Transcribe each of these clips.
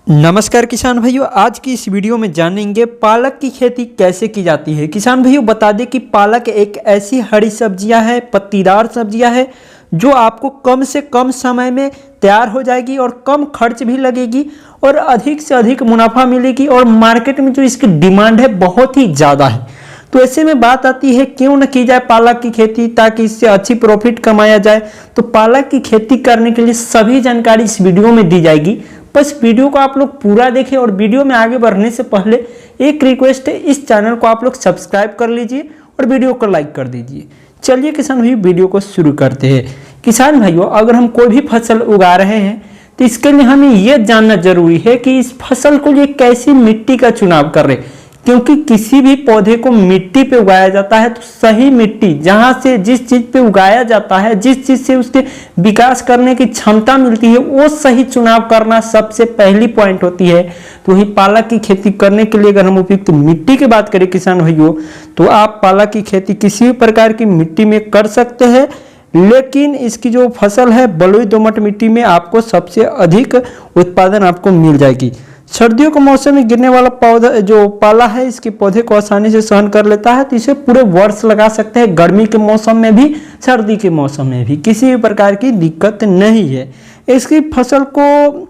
नमस्कार किसान भाइयों, आज की इस वीडियो में जानेंगे पालक की खेती कैसे की जाती है। किसान भाइयों बता दें कि पालक एक ऐसी हरी सब्जियां है, पत्तीदार सब्जियां है जो आपको कम से कम समय में तैयार हो जाएगी और कम खर्च भी लगेगी और अधिक से अधिक मुनाफा मिलेगी और मार्केट में जो इसकी डिमांड है बहुत ही ज़्यादा है। तो ऐसे में बात आती है क्यों न की जाए पालक की खेती ताकि इससे अच्छी प्रॉफिट कमाया जाए। तो पालक की खेती करने के लिए सभी जानकारी इस वीडियो में दी जाएगी। बस वीडियो को आप लोग पूरा देखें और वीडियो में आगे बढ़ने से पहले एक रिक्वेस्ट है, इस चैनल को आप लोग सब्सक्राइब कर लीजिए और वीडियो को लाइक कर दीजिए। चलिए किसान भाई वीडियो को शुरू करते हैं। किसान भाइयों, अगर हम कोई भी फसल उगा रहे हैं तो इसके लिए हमें यह जानना जरूरी है कि इस फसल को लिए कैसी मिट्टी का चुनाव कर रहे हैं, क्योंकि किसी भी पौधे को मिट्टी पे उगाया जाता है तो सही मिट्टी जहां से जिस चीज पे उगाया जाता है, जिस चीज से उसके विकास करने की क्षमता मिलती है, वो सही चुनाव करना सबसे पहली पॉइंट होती है। तो वही पालक की खेती करने के लिए अगर हम उपयुक्त मिट्टी की बात करें किसान भाइयों, तो आप पालक की खेती किसी भी प्रकार की मिट्टी में कर सकते हैं, लेकिन इसकी जो फसल है बलुई दोमट मिट्टी में आपको सबसे अधिक उत्पादन आपको मिल जाएगी। सर्दियों के मौसम में गिरने वाला पौधा जो पाला है इसके पौधे को आसानी से सहन कर लेता है, तो इसे पूरे वर्ष लगा सकते हैं। गर्मी के मौसम में भी, सर्दी के मौसम में भी किसी भी प्रकार की दिक्कत नहीं है। इसकी फसल को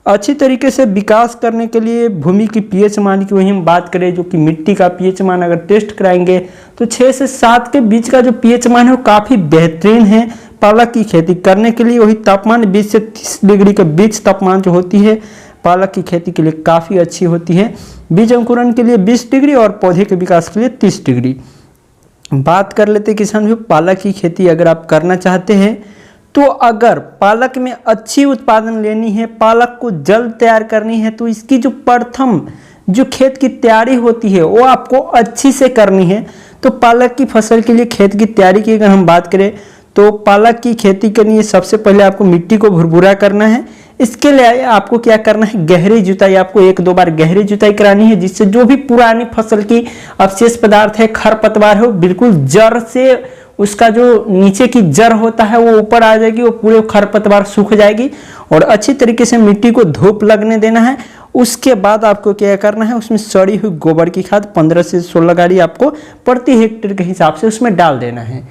अच्छी तरीके से विकास करने के लिए भूमि की पीएच मान की वही हम बात करें, जो कि मिट्टी का पीएच मान अगर टेस्ट कराएंगे तो 6 से 7 के बीच का जो पीएच मान है वो काफ़ी बेहतरीन है पालक की खेती करने के लिए। वही तापमान 20 से 30 डिग्री के बीच तापमान जो होती है पालक की खेती के लिए काफ़ी अच्छी होती है। बीज अंकुरण के लिए 20 डिग्री और पौधे के विकास के लिए 30 डिग्री। बात कर लेते हैं किसान भाई, पालक की खेती अगर आप करना चाहते हैं तो अगर पालक में अच्छी उत्पादन लेनी है, पालक को जल्द तैयार करनी है, तो इसकी जो प्रथम जो खेत की तैयारी होती है वो आपको अच्छी से करनी है। तो पालक की फसल के लिए खेत की तैयारी की अगर हम बात करें तो पालक की खेती के लिए सबसे पहले आपको मिट्टी को भुरभुरा करना है। इसके लिए आपको क्या करना है, गहरी जुताई, आपको 1-2 बार गहरी जुताई करानी है, जिससे जो भी पुरानी फसल की अवशेष पदार्थ है, खरपतवार है, बिल्कुल जड़ से उसका जो नीचे की जड़ होता है वो ऊपर आ जाएगी, वो पूरे खरपतवार सूख जाएगी और अच्छी तरीके से मिट्टी को धूप लगने देना है। उसके बाद आपको क्या करना है, उसमें सड़ी हुई गोबर की खाद 15 से 16 गाड़ी आपको प्रति हेक्टेयर के हिसाब से उसमें डाल देना है।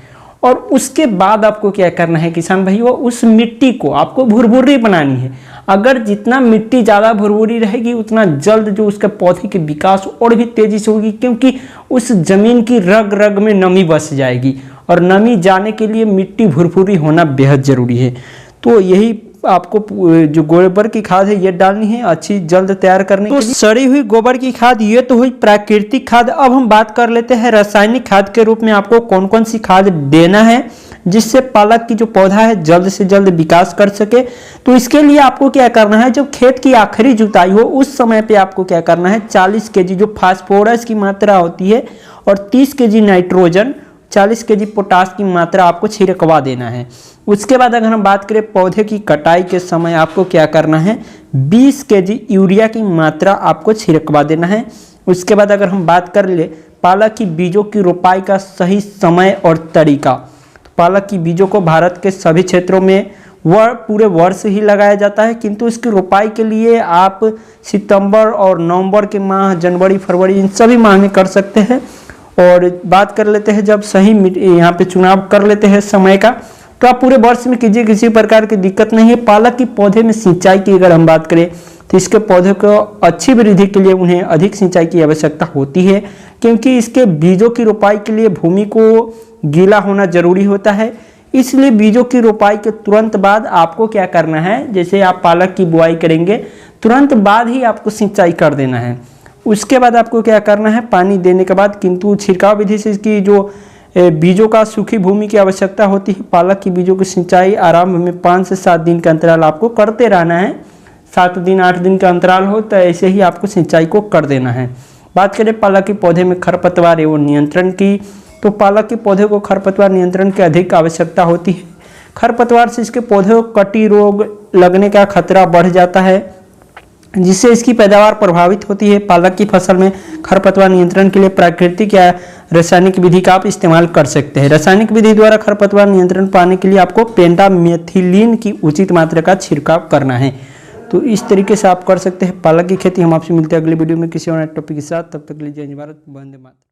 और उसके बाद आपको क्या करना है किसान भाइयों, उस मिट्टी को आपको भुरभुरी बनानी है। अगर जितना मिट्टी ज़्यादा भुरभुरी रहेगी उतना जल्द जो उसके पौधे के विकास और भी तेजी से होगी, क्योंकि उस जमीन की रग रग में नमी बस जाएगी और नमी जाने के लिए मिट्टी भुरभुरी होना बेहद जरूरी है। तो यही आपको जो गोबर की खाद है ये डालनी है अच्छी जल्द तैयार करने के लिए। सड़ी हुई गोबर की खाद ये तो हुई प्राकृतिक खाद। अब हम बात कर लेते हैं रासायनिक खाद के रूप में आपको कौन कौन सी खाद देना है जिससे पालक की जो पौधा है जल्द से जल्द विकास कर सके। तो इसके लिए आपको क्या करना है, जब खेत की आखिरी जुताई हो उस समय पे आपको क्या करना है, 40 केजी जो फास्फोरस की मात्रा होती है और 30 केजी नाइट्रोजन, 40 केजी पोटास की मात्रा आपको छिड़कवा देना है। उसके बाद अगर हम बात करें पौधे की कटाई के समय आपको क्या करना है, 20 केजी यूरिया की मात्रा आपको छिड़कवा देना है। उसके बाद अगर हम बात कर ले पालक की बीजों की रोपाई का सही समय और तरीका, तो पालक की बीजों को भारत के सभी क्षेत्रों में पूरे वर्ष ही लगाया जाता है, किंतु इसकी रोपाई के लिए आप सितंबर और नवंबर के माह, जनवरी फरवरी इन सभी माह में कर सकते हैं। और बात कर लेते हैं जब सही यहाँ पे चुनाव कर लेते हैं समय का, तो आप पूरे वर्ष में कीजिए, किसी प्रकार की दिक्कत नहीं है। पालक की पौधे में सिंचाई की अगर हम बात करें तो इसके पौधे को अच्छी वृद्धि के लिए उन्हें अधिक सिंचाई की आवश्यकता होती है, क्योंकि इसके बीजों की रोपाई के लिए भूमि को गीला होना जरूरी होता है। इसलिए बीजों की रोपाई के तुरंत बाद आपको क्या करना है, जैसे आप पालक की बुआई करेंगे तुरंत बाद ही आपको सिंचाई कर देना है। उसके बाद आपको क्या करना है, पानी देने के बाद, किंतु छिड़काव विधि से इसकी जो बीजों का सूखी भूमि की आवश्यकता होती है, पालक की बीजों की सिंचाई आरंभ में 5 से 7 दिन का अंतराल आपको करते रहना है। 7 दिन 8 दिन का अंतराल हो तो ऐसे ही आपको सिंचाई को कर देना है। बात करें पालक के पौधे में खरपतवार एवं नियंत्रण की, तो पालक के पौधे को खरपतवार नियंत्रण की अधिक आवश्यकता होती है। खरपतवार से इसके पौधे को कटी रोग लगने का खतरा बढ़ जाता है, जिससे इसकी पैदावार प्रभावित होती है। पालक की फसल में खरपतवार नियंत्रण के लिए प्राकृतिक या रासायनिक विधि का आप इस्तेमाल कर सकते हैं। रासायनिक विधि द्वारा खरपतवार नियंत्रण पाने के लिए आपको पेंटामेथिलीन की उचित मात्रा का छिड़काव करना है। तो इस तरीके से आप कर सकते हैं पालक की खेती। हम आपसे मिलते हैं अगले वीडियो में किसी और टॉपिक के साथ। तब तक के लिए जय हिंद, भारत, वंदे मातरम।